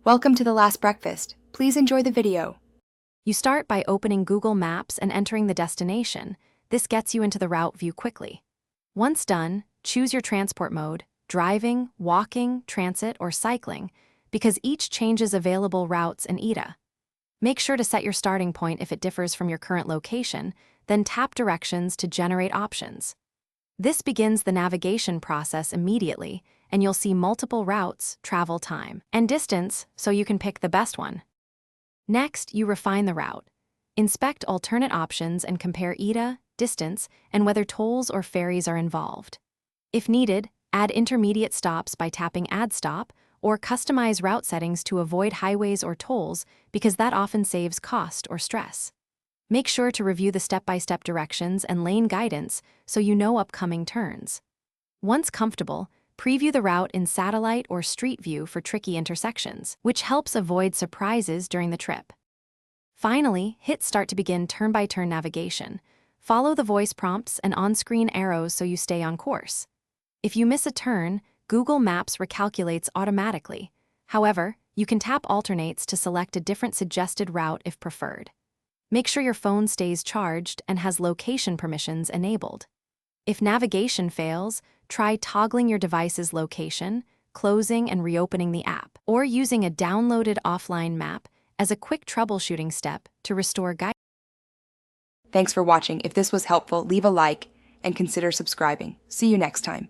Welcome to the last breakfast. Please enjoy the video. You start by opening Google Maps and entering the destination. This gets you into the route view quickly. Once done, choose your transport mode, driving, walking, transit, or cycling, because each changes available routes and ETA. Make sure to set your starting point if it differs from your current location, then tap directions to generate options. This begins the navigation process immediately, and you'll see multiple routes, travel time, and distance, so you can pick the best one. Next, you refine the route. Inspect alternate options and compare ETA, distance, and whether tolls or ferries are involved. If needed, add intermediate stops by tapping Add Stop, or customize route settings to avoid highways or tolls because that often saves cost or stress. Make sure to review the step-by-step directions and lane guidance so you know upcoming turns. Once comfortable, preview the route in satellite or street view for tricky intersections, which helps avoid surprises during the trip. Finally, hit Start to begin turn-by-turn navigation. Follow the voice prompts and on-screen arrows so you stay on course. If you miss a turn, Google Maps recalculates automatically. However, you can tap Alternates to select a different suggested route if preferred. Make sure your phone stays charged and has location permissions enabled. If navigation fails, try toggling your device's location, closing and reopening the app, or using a downloaded offline map as a quick troubleshooting step to restore guidance. Thanks for watching. If this was helpful, leave a like and consider subscribing. See you next time.